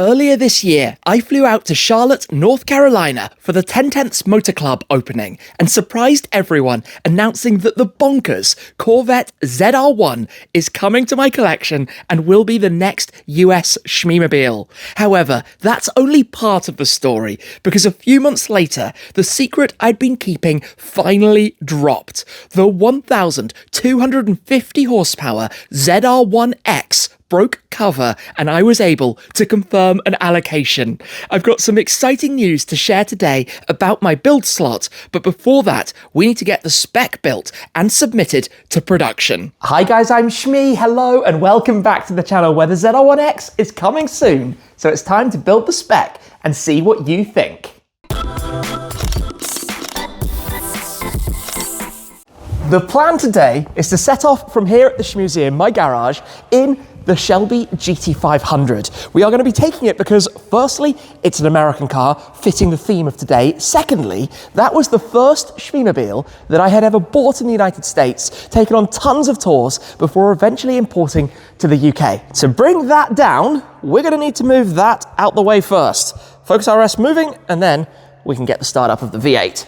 Earlier this year, I flew out to Charlotte, North Carolina for the 10/10ths Motor Club opening and surprised everyone announcing that the bonkers Corvette ZR1 is coming to my collection and will be the next US Shmeemobile. However, that's only part of the story, because a few months later, the secret I'd been keeping finally dropped. The 1,250 horsepower ZR1X broke cover and I was able to confirm an allocation. I've got some exciting news to share today about my build slot, but before that, we need to get the spec built and submitted to production. Hi guys, I'm Shmee, hello, and welcome back to the channel where the ZR1X is coming soon. So it's time to build the spec and see what you think. The plan today is to set off from here at the Shmeemuseum, my garage, in the Shelby GT500. We are going to be taking it because, firstly, it's an American car, fitting the theme of today. Secondly, that was the first Shmeemobile that I had ever bought in the United States, taken on tons of tours before eventually importing to the UK. To bring that down, we're going to need to move that out the way first. Focus RS moving, and then we can get the start up of the V8.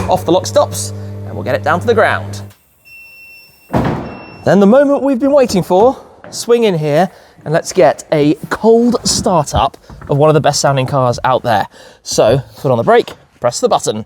Off the lock stops, and we'll get it down to the ground. Then the moment we've been waiting for, swing in here, and let's get a cold startup of one of the best sounding cars out there. So, foot on the brake, press the button.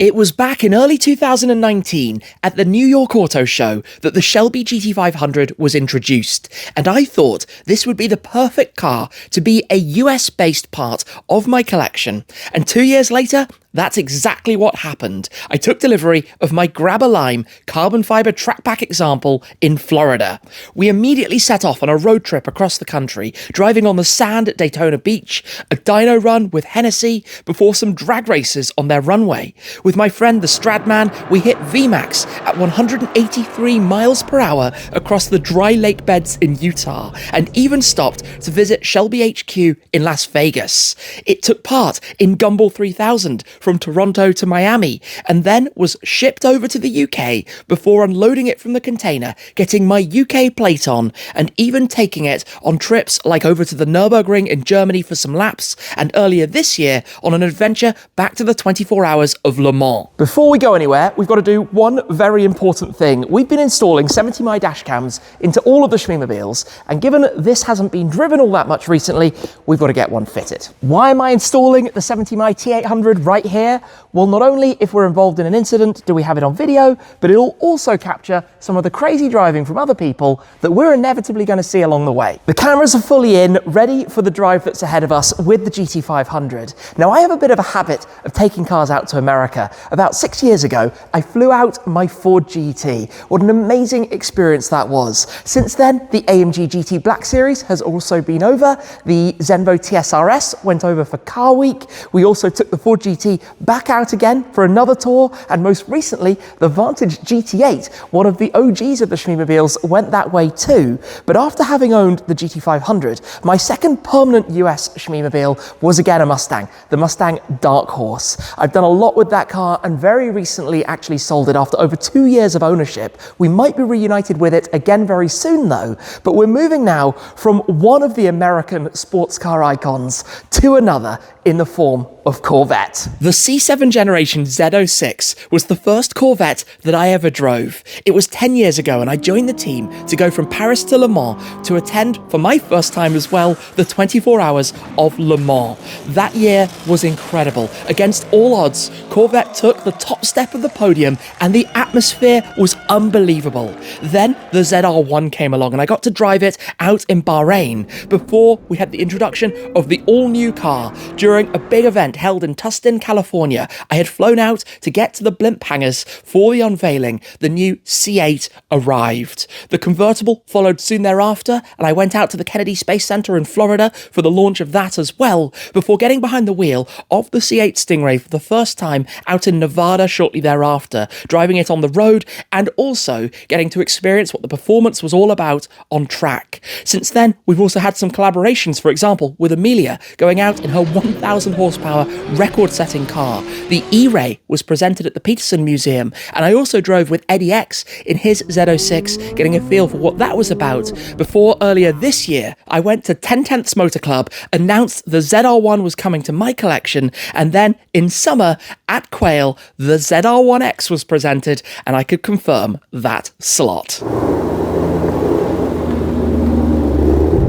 It was back in early 2019 at the New York Auto Show that the Shelby GT500 was introduced, and I thought this would be the perfect car to be a US-based part of my collection. And 2 years later, that's exactly what happened. I took delivery of my Grab-A-Lime carbon fiber track pack example in Florida. We immediately set off on a road trip across the country, driving on the sand at Daytona Beach, a dyno run with Hennessy, before some drag races on their runway. With my friend the Stradman, we hit VMAX at 183 miles per hour across the dry lake beds in Utah, and even stopped to visit Shelby HQ in Las Vegas. It took part in Gumball 3000, from Toronto to Miami, and then was shipped over to the UK before unloading it from the container, getting my UK plate on, and even taking it on trips like over to the Nürburgring in Germany for some laps, and earlier this year on an adventure back to the 24 hours of Le Mans. Before we go anywhere, we've got to do one very important thing. We've been installing 70mm dash cams into all of the Shmeemobiles, and given this hasn't been driven all that much recently, we've got to get one fitted. Why am I installing the 70mm T800 right here? Well, not only if we're involved in an incident do we have it on video, but it'll also capture some of the crazy driving from other people that we're inevitably going to see along the way. The cameras are fully in, ready for the drive that's ahead of us with the GT500. Now, I have a bit of a habit of taking cars out to America. About 6 years ago, I flew out my Ford GT. What an amazing experience that was. Since then, the AMG GT Black Series has also been over. The Zenvo TSRS went over for Car Week. We also took the Ford GT back out again for another tour, and most recently the Vantage GT8, one of the OGs of the Shmeemobiles, went that way too. But after having owned the GT500, my second permanent US Shmeemobile was again a Mustang, the Mustang Dark Horse. I've done a lot with that car and very recently actually sold it after over 2 years of ownership. We might be reunited with it again very soon though, but we're moving now from one of the American sports car icons to another in the form of Corvette. The C7 generation Z06 was the first Corvette that I ever drove. It was 10 years ago and I joined the team to go from Paris to Le Mans to attend, for my first time as well, the 24 hours of Le Mans. That year was incredible. Against all odds, Corvette took the top step of the podium and the atmosphere was unbelievable. Then the ZR1 came along and I got to drive it out in Bahrain before we had the introduction of the all-new car during a big event held in Tustin, California. I had flown out to get to the blimp hangars for the unveiling. The new C8 arrived. The convertible followed soon thereafter, and I went out to the Kennedy Space Center in Florida for the launch of that as well, before getting behind the wheel of the C8 Stingray for the first time out in Nevada shortly thereafter, driving it on the road and also getting to experience what the performance was all about on track. Since then, we've also had some collaborations, for example, with Amelia, going out in her 100,000 horsepower record-setting car. The E-Ray was presented at the Peterson Museum, and I also drove with Eddie X in his Z06, getting a feel for what that was about, before earlier this year I went to 10/10ths Motor Club, announced the ZR1 was coming to my collection, and then in summer at Quail the ZR1X was presented, and I could confirm that slot.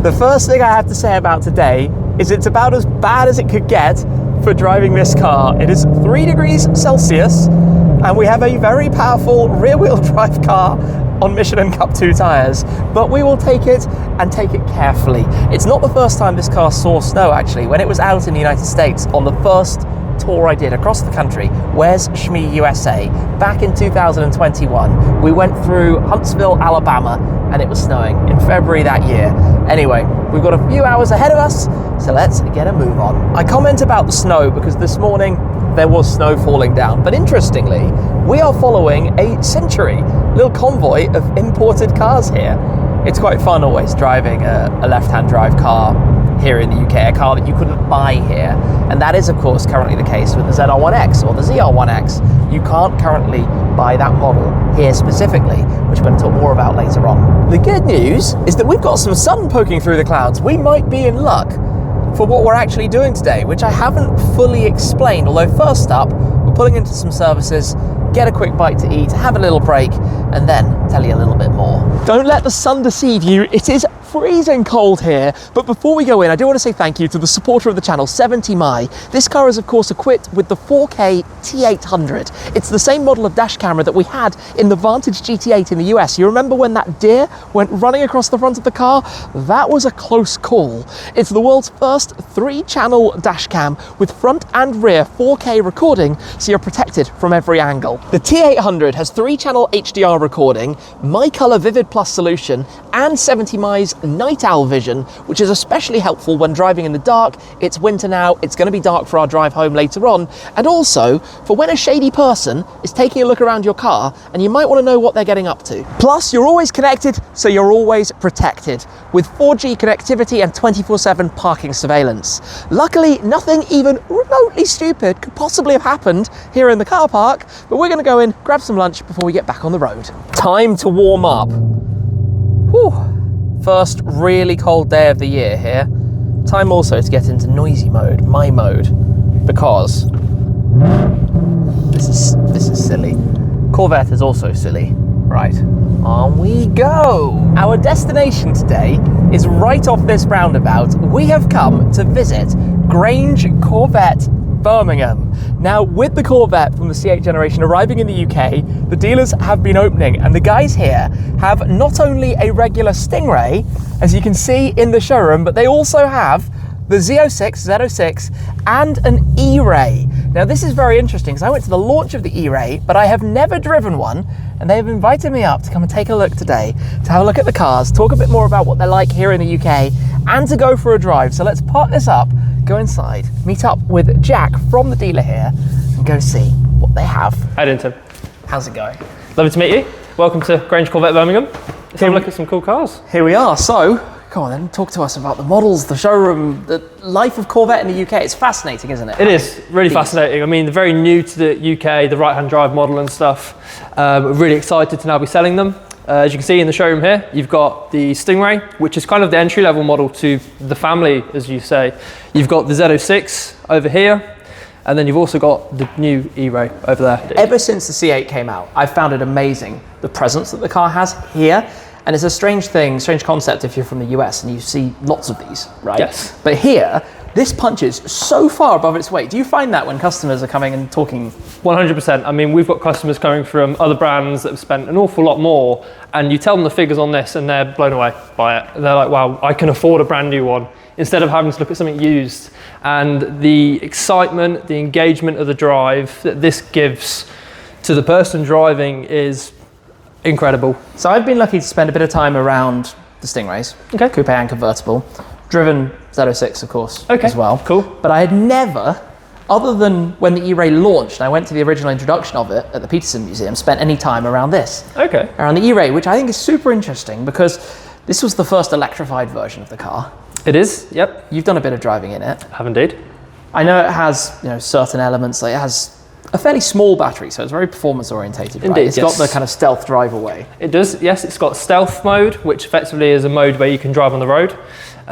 The first thing I have to say about today is it's about as bad as it could get for driving this car. It is 3 degrees Celsius and we have a very powerful rear-wheel drive car on Michelin Cup 2 tyres, but we will take it and take it carefully. It's not the first time this car saw snow actually. When it was out in the United States on the first tour I did across the country, Where's Shmee USA, back in 2021, we went through Huntsville, Alabama, and it was snowing in February that year. Anyway, we've got a few hours ahead of us, so let's get a move on. I comment about the snow because this morning there was snow falling down, but interestingly, we are following a Century, little convoy of imported cars here. It's quite fun always driving a left-hand drive car here in the UK, a car that you couldn't buy here. And that is of course currently the case with the ZR1X or the ZR1X. You can't currently buy that model here specifically, which we're going to talk more about later on. The good news is that we've got some sun poking through the clouds. We might be in luck for what we're actually doing today, which I haven't fully explained, although first up, we're pulling into some services, get a quick bite to eat, have a little break, and then tell you a little bit more. Don't let the sun deceive you, it is freezing cold here, but before we go in, I do want to say thank you to the supporter of the channel, 70My. This car is of course equipped with the 4K T800. It's the same model of dash camera that we had in the Vantage GT8 in the US. You remember when that deer went running across the front of the car? That was a close call. It's the world's first 3-channel dash cam with front and rear 4K recording, so you're protected from every angle. The T800 has 3-channel HDR recording, My Color Vivid Plus solution, and 70My's Night Owl vision, which is especially helpful when driving in the dark. It's winter now, it's going to be dark for our drive home later on, and also for when a shady person is taking a look around your car and you might want to know what they're getting up to. Plus, you're always connected, so you're always protected, with 4G connectivity and 24/7 parking surveillance. Luckily, nothing even remotely stupid could possibly have happened here in the car park, but we're going to go in, grab some lunch before we get back on the road. Time to warm up. Whew. First really cold day of the year here. Time also to get into noisy mode, my mode, because this is silly. Corvette is also silly. Right, on we go. Our destination today is right off this roundabout. We have come to visit Grange Corvette, Birmingham. Now, with the Corvette from the C8 generation arriving in the UK, the dealers have been opening, and the guys here have not only a regular Stingray, as you can see in the showroom, but they also have the Z06, and an E-Ray. Now, this is very interesting because I went to the launch of the E-Ray, but I have never driven one, and they have invited me up to come and take a look today, to have a look at the cars, talk a bit more about what they're like here in the UK, and to go for a drive. So let's park this up, go inside, meet up with Jack from the dealer here, and go see what they have. Hi, Tim. How's it going? Lovely to meet you. Welcome to Grange Corvette, Birmingham. Let's have a look at some cool cars. Here we are. So, come on then, talk to us about the models, the showroom, the life of Corvette in the UK. It's fascinating, isn't it? It is really fascinating. I mean, they're very new to the UK, the right-hand drive model and stuff. We're really excited to now be selling them. As you can see in the showroom here, you've got the Stingray, which is kind of the entry-level model to the family, as you say. You've got the Z06 over here, and then you've also got the new E-Ray over there. Ever since the C8 came out, I've found it amazing, the presence that the car has here. And it's a strange thing, strange concept if you're from the US and you see lots of these, right? Yes. But here, this punches so far above its weight. Do you find that when customers are coming and talking? 100%. I mean, we've got customers coming from other brands that have spent an awful lot more, and you tell them the figures on this and they're blown away by it. They're like, wow, I can afford a brand new one, instead of having to look at something used. And the excitement, the engagement of the drive that this gives to the person driving is incredible. So I've been lucky to spend a bit of time around the Stingrays, okay, coupe and convertible, driven Z06 of course, okay, as well. Cool. But I had never, other than when the E-Ray launched, and I went to the original introduction of it at the Peterson Museum, spent any time around this. Okay. Around the E-Ray, which I think is super interesting because this was the first electrified version of the car. It is, yep. You've done a bit of driving in it. I have indeed. I know it has, you know, certain elements. Like it has a fairly small battery, so it's very performance orientated. Right? Indeed, It's got the kind of stealth drive away. It does, yes. It's got stealth mode, which effectively is a mode where you can drive on the road. It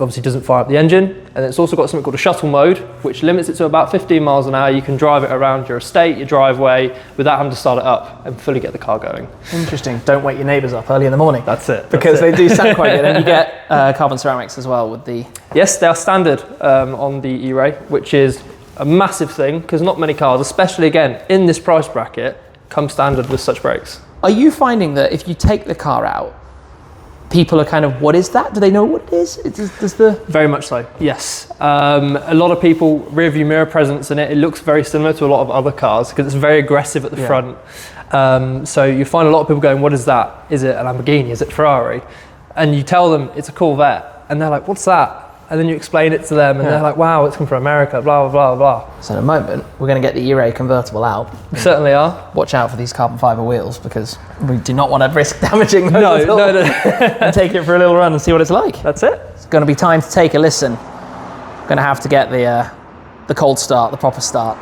obviously doesn't fire up the engine, and it's also got something called a shuttle mode, which limits it to about 15 miles an hour. You can drive it around your estate, your driveway, without having to start it up and fully get the car going. Interesting. Don't wake your neighbours up early in the morning. That's it. Because they do sound quite good. And you get carbon ceramics as well with the... Yes, they are standard on the E-Ray, which is a massive thing, because not many cars, especially again in this price bracket, come standard with such brakes. Are you finding that if you take the car out, people are kind of, what is that? Do they know what it is? Does the... Very much so, yes. A lot of people, rear view mirror presence in it, it looks very similar to a lot of other cars because it's very aggressive at the front. So you find a lot of people going, what is that? Is it a Lamborghini? Is it Ferrari? And you tell them it's a Corvette and they're like, what's that? And then you explain it to them and they're like, wow, it's come from America, blah, blah, blah, blah. So in a moment, we're going to get the E-Ray convertible out. We certainly are. Watch out for these carbon fibre wheels because we do not want to risk damaging those No. and take it for a little run and see what it's like. That's it. It's going to be time to take a listen. Going to have to get the cold start, the proper start.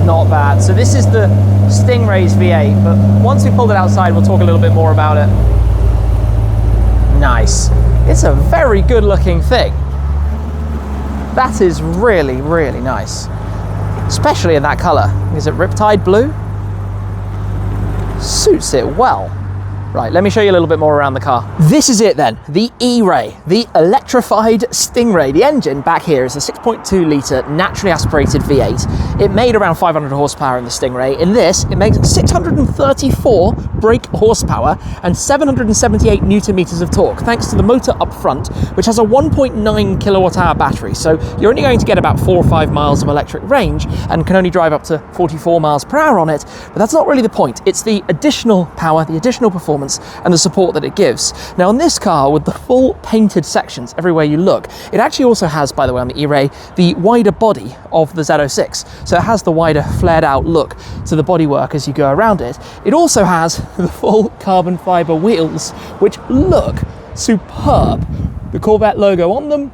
Not bad. So this is the Stingray's V8, but once we pulled it outside, we'll talk a little bit more about it. Nice. It's a very good looking thing. That is really, really nice. Especially in that colour. Is it Riptide Blue? Suits it well. Right, let me show you a little bit more around the car. This is it then, the E-Ray, the electrified Stingray. The engine back here is a 6.2 litre naturally aspirated V8. It made around 500 horsepower in the Stingray. In this, it makes 634 brake horsepower and 778 newton meters of torque, thanks to the motor up front, which has a 1.9 kilowatt hour battery. So you're only going to get about 4 or 5 miles of electric range and can only drive up to 44 miles per hour on it. But that's not really the point. It's the additional power, the additional performance, and the support that it gives. Now on this car, with the full painted sections everywhere you look, it actually also has, by the way, on the E-Ray, the wider body of the Z06. So it has the wider flared out look to the bodywork as you go around it. It also has the full carbon fibre wheels, which look superb. The Corvette logo on them,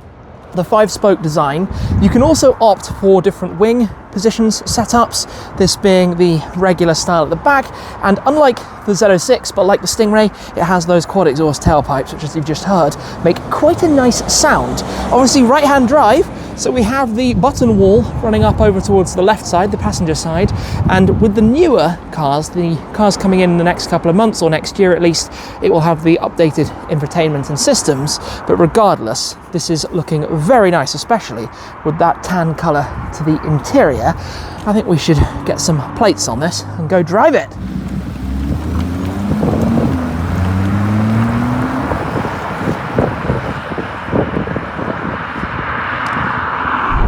the 5-spoke design. You can also opt for different wing positions setups, this being the regular style at the back, and unlike the Z06, but like the Stingray, it has those quad exhaust tailpipes, which, as you've just heard, make quite a nice sound. Obviously right-hand drive, so we have the button wall running up over towards the left side, the passenger side, and with the newer cars, the cars coming in the next couple of months, or next year at least, it will have the updated infotainment and systems. But regardless, this is looking very nice, especially with that tan colour to the interior. I think we should get some plates on this and go drive it.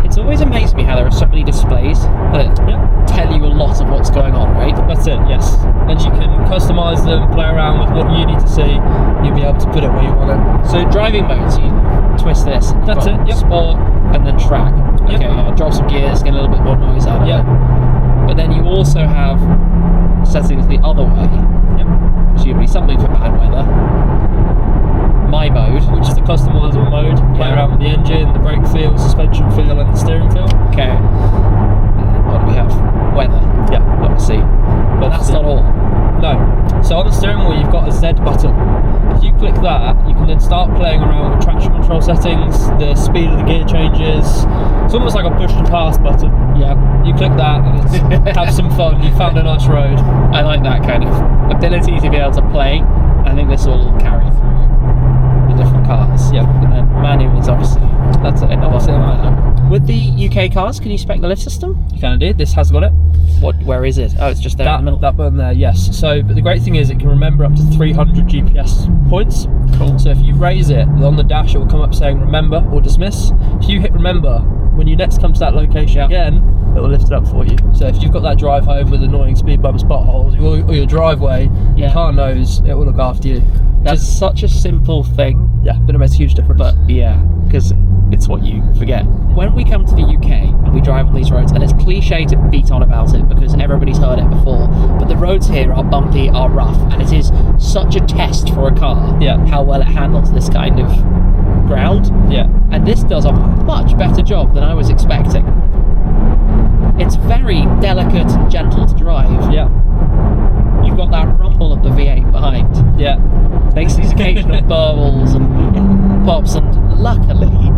It's always amazed me how there are so many displays that tell you a lot of what's going on, right? That's it, yes. And you can customise them, play around with what you need to see, you'll be able to put it where you want it. So driving modes, you twist this. That's it, yep. Sport and then track. Yep. Okay, drop some gears, get a little bit more noise out of it. But then you also have settings the other way. Yep. Presumably something for bad weather. My mode, Which is the customisable mode, play around with the engine, the brake feel, suspension feel, and the steering feel. Okay. What do we have? Weather. Yeah. Obviously. But that's not all. No. So on the steering wheel, you've got a Z button. If you click that, you can then start playing around with traction control settings, the speed of the gear changes. It's almost like a push to pass button. Yeah. You click that and it's have some fun. You found a nice road. I like that kind of ability to be able to play. I think this will carry through the different cars. Yeah. And then manual is obviously That's it. obviously with the UK cars, can you spec the lift system? You can indeed. This has got it. Where is it? Oh, it's just there in the middle. That button there, yes. So, but the great thing is it can remember up to 300 GPS points. Cool. So if you raise it on the dash, it will come up saying remember or dismiss. If you hit remember, when you next come to that location again, it will lift it up for you. So if you've got that drive home with annoying speed bumps, potholes, or your driveway, your car knows it will look after you. That's such a simple thing. Yeah, but it makes a huge difference. But yeah, because it's what you forget. When we come to the UK and we drive on these roads, and it's cliche to beat on about it because everybody's heard it before, but the roads here are bumpy, are rough, and it is such a test for a car how well it handles this kind of ground. And this does a much better job than I was expecting. It's very delicate and gentle to drive. You've got that rumble of the V8 behind. Makes these occasional burbles and pops, and luckily,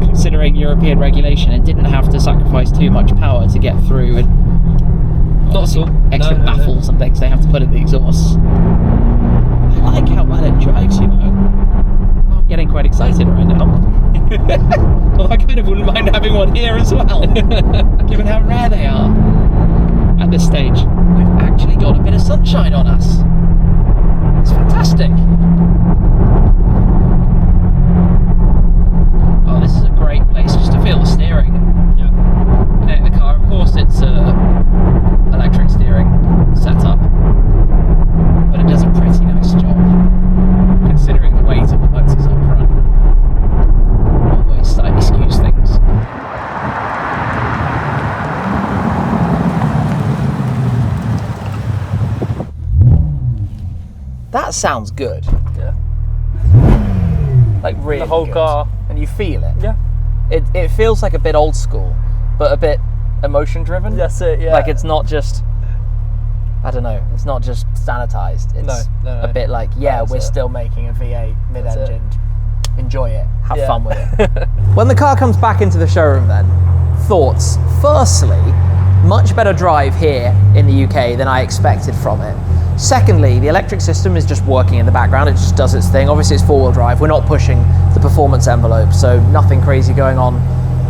considering European regulation, it didn't have to sacrifice too much power to get through, and lots of extra baffles and things they have to put in the exhausts. I like how well it drives, you know. I'm getting quite excited right now. Well, I kind of wouldn't mind having one here as well, given how rare they are. At this stage, we've actually got a bit of sunshine on us. It's fantastic. Oh, this is a great place just to feel the steering. Connect the car. Of course, it's electric steering setup, but it does a pretty nice job considering the weight of the motors up front. Always slightly skews things. That sounds good. Like really the whole good. car. And you feel it. It feels like a bit old school, but a bit emotion driven. That's it, Like it's not just, I don't know, it's not just sanitized. It's no. a bit like, we're still making a V8 mid-engined. Enjoy it. Have fun with it. When the car comes back into the showroom then, thoughts. Firstly, much better drive here in the UK than I expected from it. Secondly, the electric system is just working in the background. It just does its thing. Obviously it's four-wheel drive. We're not pushing the performance envelope, so nothing crazy going on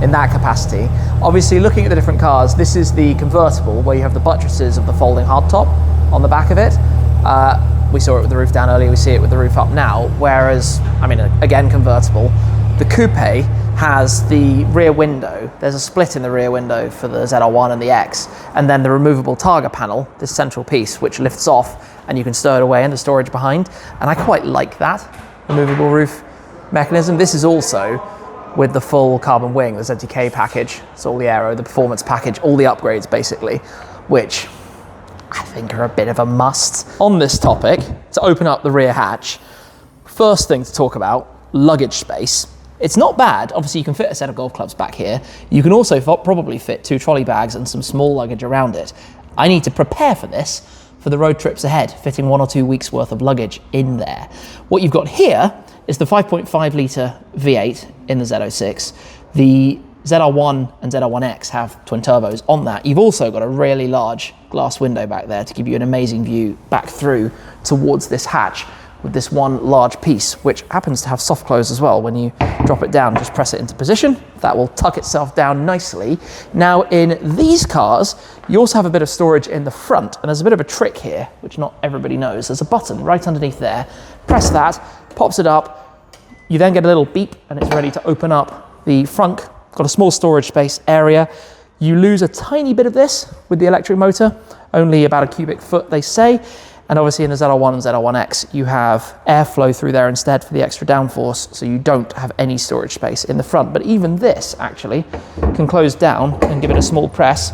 in that capacity. Obviously, looking at the different cars, this is the convertible where you have the buttresses of the folding hardtop on the back of it. We saw it with the roof down earlier, we see it with the roof up now, whereas, I mean, again, convertible. The coupe has the rear window. There's a split in the rear window for the ZR1 and the X, and then the removable Targa panel, this central piece, which lifts off and you can stow it away in the storage behind. And I quite like that removable roof mechanism. This is also with the full carbon wing, the ZTK package. So all the aero, the performance package, all the upgrades basically, which I think are a bit of a must. On this topic, to open up the rear hatch, first thing to talk about, luggage space. It's not bad. Obviously you can fit a set of golf clubs back here. You can also probably fit 2 trolley bags and some small luggage around it. I need to prepare for this for the road trips ahead, fitting 1 or 2 weeks worth of luggage in there. What you've got here is the 5.5 litre V8 in the Z06. The ZR1 and ZR1X have twin turbos on that. You've also got a really large glass window back there to give you an amazing view back through towards this hatch, with this one large piece, which happens to have soft close as well. When you drop it down, just press it into position. That will tuck itself down nicely. Now in these cars, you also have a bit of storage in the front, and there's a bit of a trick here, which not everybody knows. There's a button right underneath there. Press that, pops it up. You then get a little beep, and it's ready to open up the front. Got a small storage space area. You lose a tiny bit of this with the electric motor, only about a cubic foot, they say. And obviously in the ZR1 and ZR1X, you have airflow through there instead for the extra downforce, so you don't have any storage space in the front. But even this actually can close down and give it a small press.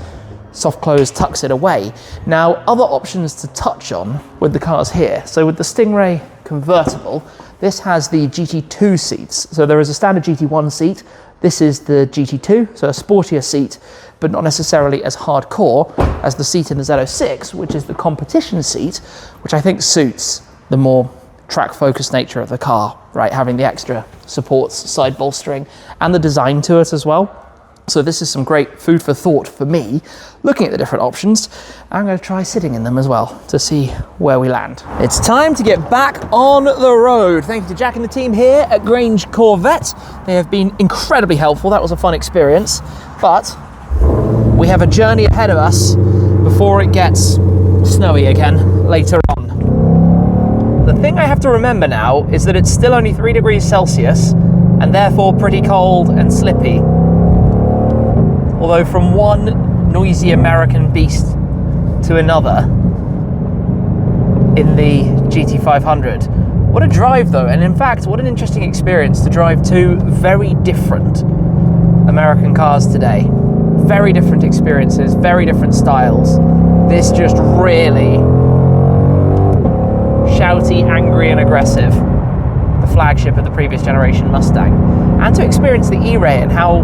Soft close tucks it away. Now, other options to touch on with the cars here. So with the Stingray convertible, this has the GT2 seats. So there is a standard GT1 seat. This is the GT2, so a sportier seat, but not necessarily as hardcore as the seat in the Z06, which is the competition seat, which I think suits the more track-focused nature of the car, right? Having the extra supports, side bolstering, and the design to it as well. So this is some great food for thought for me, looking at the different options. I'm going to try sitting in them as well to see where we land. It's time to get back on the road. Thank you to Jack and the team here at Grange Corvette. They have been incredibly helpful. That was a fun experience, but we have a journey ahead of us before it gets snowy again later on. The thing I have to remember now is that it's still only 3 degrees Celsius and therefore pretty cold and slippy. Although from one noisy American beast to another in the GT500, What a drive though, and in fact, what an interesting experience to drive two very different American cars today. Very different experiences, very different styles. This just really shouty, angry and aggressive. The flagship of the previous generation Mustang. And to experience the E-Ray and how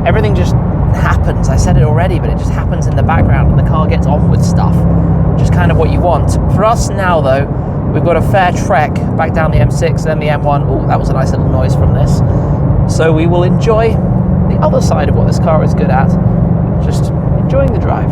everything just happens. I said it already, but it just happens in the background and the car gets on with stuff. Just kind of what you want. For us now though, we've got a fair trek back down the M6 and then the M1. Oh, that was a nice little noise from this. So we will enjoy the other side of what this car is good at. Just enjoying the drive.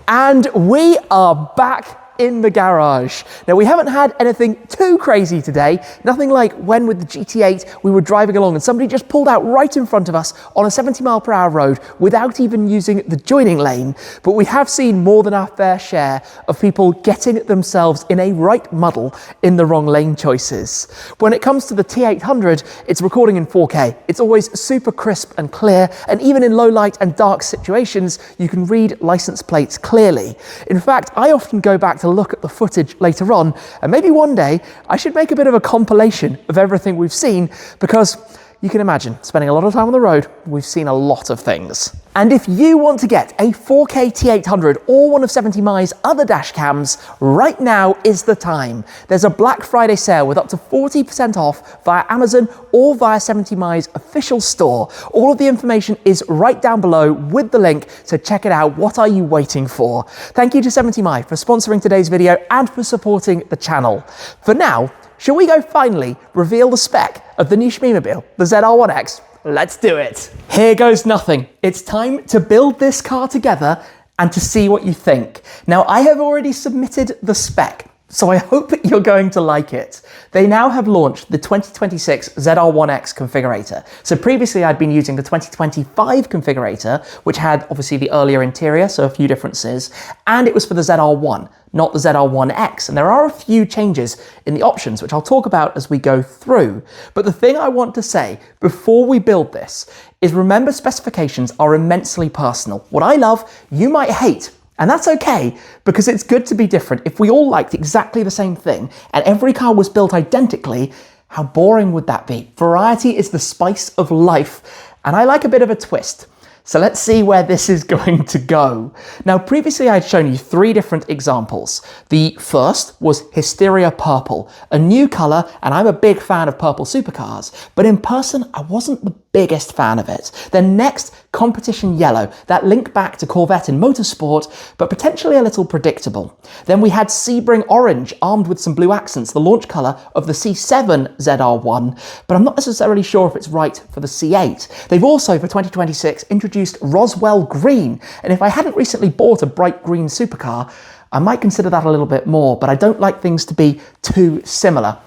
And we are back in the garage. Now, we haven't had anything too crazy today, nothing like when with the GT8 we were driving along and somebody just pulled out right in front of us on a 70-mile-per-hour road without even using the joining lane, but we have seen more than our fair share of people getting themselves in a right muddle in the wrong lane choices. When it comes to the T800, it's recording in 4K. It's always super crisp and clear, and even in low light and dark situations, you can read license plates clearly. In fact, I often go back to look at the footage later on, and maybe one day I should make a bit of a compilation of everything we've seen, because you can imagine, spending a lot of time on the road, we've seen a lot of things. And if you want to get a 4K T800 or one of 70mi's other dash cams, right now is the time. There's a Black Friday sale with up to 40% off via Amazon or via 70mi's official store. All of the information is right down below with the link, so check it out. What are you waiting for? Thank you to 70mi for sponsoring today's video and for supporting the channel. For now, shall we go finally reveal the spec of the new Shmeemobile, the ZR1X? Let's do it. Here goes nothing. It's time to build this car together and to see what you think. Now, I have already submitted the spec, so I hope you're going to like it. They now have launched the 2026 ZR1X configurator. So previously I'd been using the 2025 configurator, which had obviously the earlier interior, so a few differences, and it was for the ZR1, not the ZR1X. And there are a few changes in the options, which I'll talk about as we go through. But the thing I want to say before we build this is, remember, specifications are immensely personal. What I love, you might hate. And that's okay, because it's good to be different. If we all liked exactly the same thing and every car was built identically, how boring would that be? Variety is the spice of life, and I like a bit of a twist. So let's see where this is going to go. Now, previously I'd shown you three different examples. The first was Hysteria Purple, a new colour, and I'm a big fan of purple supercars, but in person I wasn't the biggest fan of it. Then next, Competition Yellow, that link back to Corvette in motorsport, but potentially a little predictable. Then we had Sebring Orange, armed with some blue accents, the launch colour of the C7 ZR1, but I'm not necessarily sure if it's right for the C8. They've also, for 2026, introduced Roswell Green, and if I hadn't recently bought a bright green supercar, I might consider that a little bit more, but I don't like things to be too similar.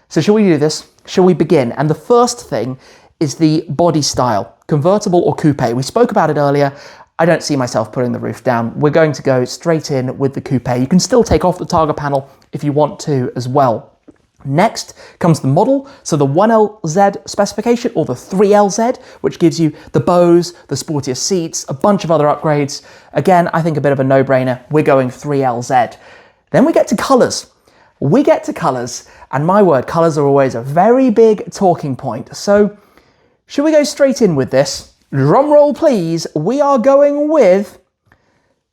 So shall we do this? Shall we begin? And the first thing is the body style, convertible or coupe. We spoke about it earlier. I don't see myself putting the roof down. We're going to go straight in with the coupe. You can still take off the targa panel if you want to as well. Next comes the model, so the 1LZ specification or the 3LZ, which gives you the bows, the sportier seats, a bunch of other upgrades. Again, I think a bit of a no-brainer. We're going 3LZ. Then we get to colours. And my word, colours are always a very big talking point. So should we go straight in with this? Drum roll, please. We are going with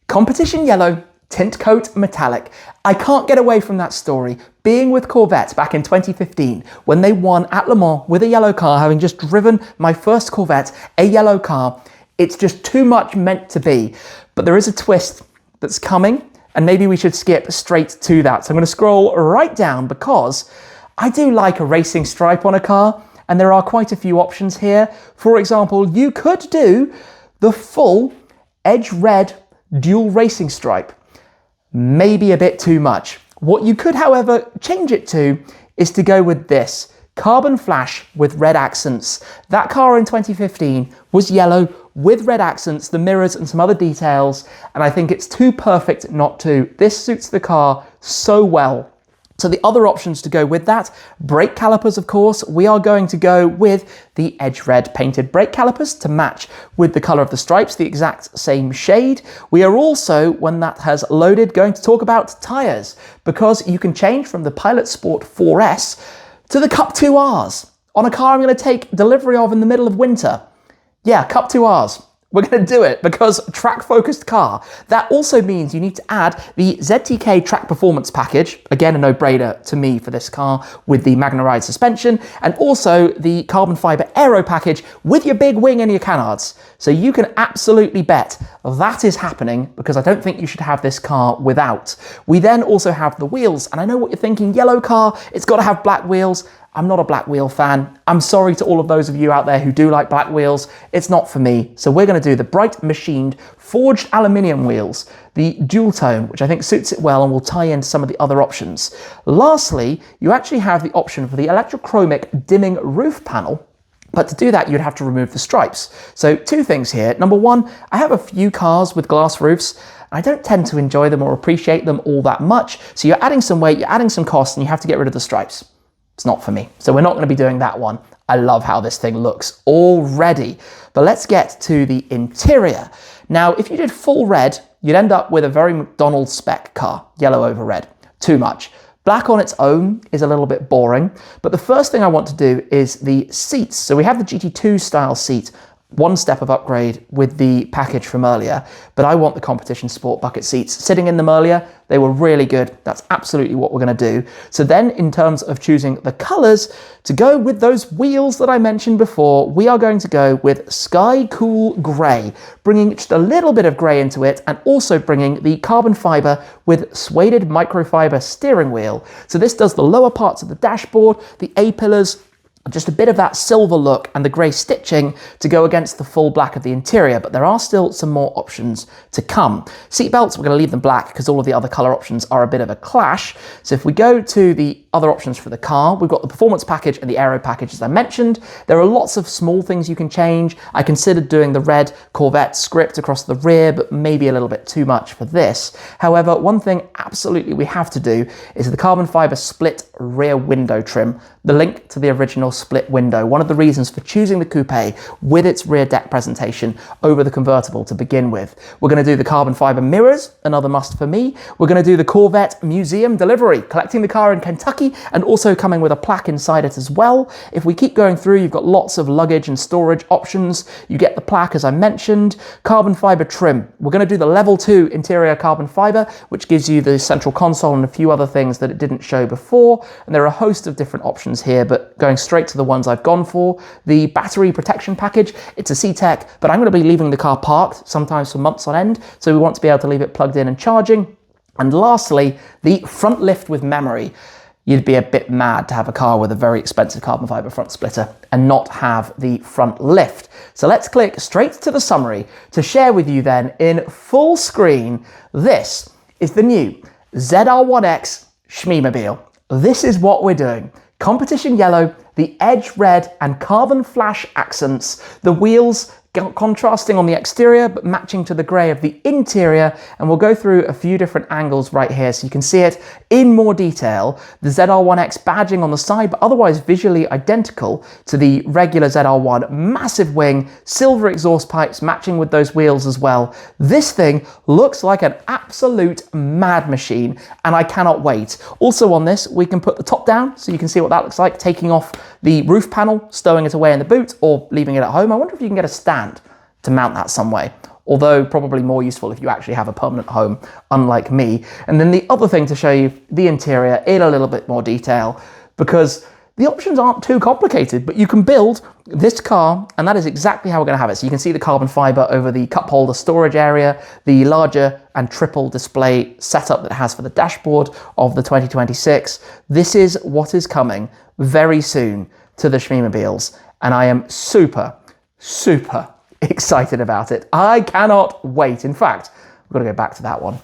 Competition Yellow, Tint Coat Metallic. I can't get away from that story. Being with Corvette back in 2015, when they won at Le Mans with a yellow car, having just driven my first Corvette, a yellow car, it's just too much meant to be. But there is a twist that's coming, and maybe we should skip straight to that. So I'm going to scroll right down, because I do like a racing stripe on a car, and there are quite a few options here. For example, you could do the full edge red dual racing stripe. Maybe a bit too much. What you could, however, change it to is to go with this carbon flash with red accents. That car in 2015 was yellow with red accents, the mirrors and some other details, and I think it's too perfect not to. This suits the car so well. So the other options to go with that, brake calipers, of course, we are going to go with the edge red painted brake calipers to match with the color of the stripes, the exact same shade. We are also, when that has loaded, going to talk about tires, because you can change from the Pilot Sport 4S to the Cup 2Rs on a car I'm going to take delivery of in the middle of winter. Yeah, Cup 2Rs. We're going to do it because track-focused car. That also means you need to add the ZTK track performance package, again a no-brainer to me for this car, with the Magna Ride suspension, and also the carbon fiber aero package with your big wing and your canards. So you can absolutely bet that is happening, because I don't think you should have this car without. We then also have the wheels, and I know what you're thinking, yellow car, it's got to have black wheels. I'm not a black wheel fan. I'm sorry to all of those of you out there who do like black wheels. It's not for me. So we're going to do the bright machined forged aluminium wheels, the dual tone, which I think suits it well and will tie into some of the other options. Lastly, you actually have the option for the electrochromic dimming roof panel. But to do that, you'd have to remove the stripes. So two things here. Number one, I have a few cars with glass roofs. I don't tend to enjoy them or appreciate them all that much. So you're adding some weight, you're adding some cost, and you have to get rid of the stripes. It's not for me. So we're not going to be doing that one. I love how this thing looks already. But let's get to the interior. Now, if you did full red, you'd end up with a very McDonald's spec car, yellow over red. Too much. Black on its own is a little bit boring. But the first thing I want to do is the seats. So we have the GT2 style seat, one step of upgrade with the package from earlier, but I want the competition sport bucket seats. Sitting in them earlier, they were really good. That's absolutely what we're going to do. So then in terms of choosing the colors, to go with those wheels that I mentioned before, we are going to go with Sky Cool Grey, bringing just a little bit of grey into it, and also bringing the carbon fiber with suede microfiber steering wheel. So this does the lower parts of the dashboard, the A-pillars, just a bit of that silver look and the grey stitching to go against the full black of the interior, but there are still some more options to come. Seat belts, we're going to leave them black because all of the other colour options are a bit of a clash. So if we go to the other options for the car, we've got the performance package and the aero package, as I mentioned. There are lots of small things you can change. I considered doing the red Corvette script across the rear, but maybe a little bit too much for this. However, one thing absolutely we have to do is the carbon fibre split rear window trim, the link to the original split window. One of the reasons for choosing the coupe with its rear deck presentation over the convertible to begin with. We're going to do the carbon fibre mirrors, another must for me. We're going to do the Corvette museum delivery, collecting the car in Kentucky and also coming with a plaque inside it as well. If we keep going through, you've got lots of luggage and storage options. You get the plaque, as I mentioned. Carbon fibre trim. We're going to do the level 2 interior carbon fibre, which gives you the central console and a few other things that it didn't show before. And there are a host of different options here, but going straight to the ones I've gone for. The battery protection package, it's a C-Tech, but I'm going to be leaving the car parked, sometimes for months on end, so we want to be able to leave it plugged in and charging. And lastly, the front lift with memory. You'd be a bit mad to have a car with a very expensive carbon fibre front splitter and not have the front lift. So let's click straight to the summary to share with you then in full screen. This is the new ZR1X Shmeemobile. This is what we're doing. Competition yellow, the edge red and carbon flash accents, the wheels contrasting on the exterior but matching to the grey of the interior, and we'll go through a few different angles right here so you can see it in more detail. The ZR1X badging on the side, but otherwise visually identical to the regular ZR1. Massive wing, silver exhaust pipes matching with those wheels as well. This thing looks like an absolute mad machine, and I cannot wait. Also on this, we can put the top down so you can see what that looks like, taking off the roof panel, stowing it away in the boot, or leaving it at home. I wonder if you can get a stand to mount that some way, although probably more useful if you actually have a permanent home, unlike me. And then the other thing to show you the interior in a little bit more detail, because the options aren't too complicated, but you can build this car, and that is exactly how we're going to have it. So you can see the carbon fiber over the cup holder storage area, the larger and triple display setup that it has for the dashboard of the 2026. This is what is coming very soon to the Shmeemobiles, and I am super excited about it. I cannot wait. In fact, we've got to go back to that one.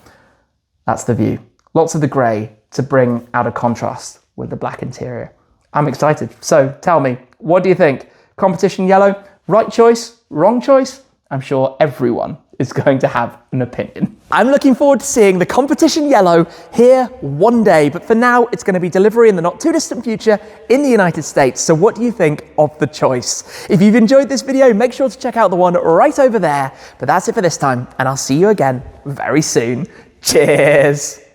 That's the view. Lots of the grey to bring out a contrast with the black interior. I'm excited. So tell me, what do you think? Competition yellow, right choice, wrong choice? I'm sure everyone is going to have an opinion. I'm looking forward to seeing the competition yellow here one day, but for now, it's going to be delivery in the not too distant future in the United States. So what do you think of the choice? If you've enjoyed this video, make sure to check out the one right over there. But that's it for this time, and I'll see you again very soon. Cheers.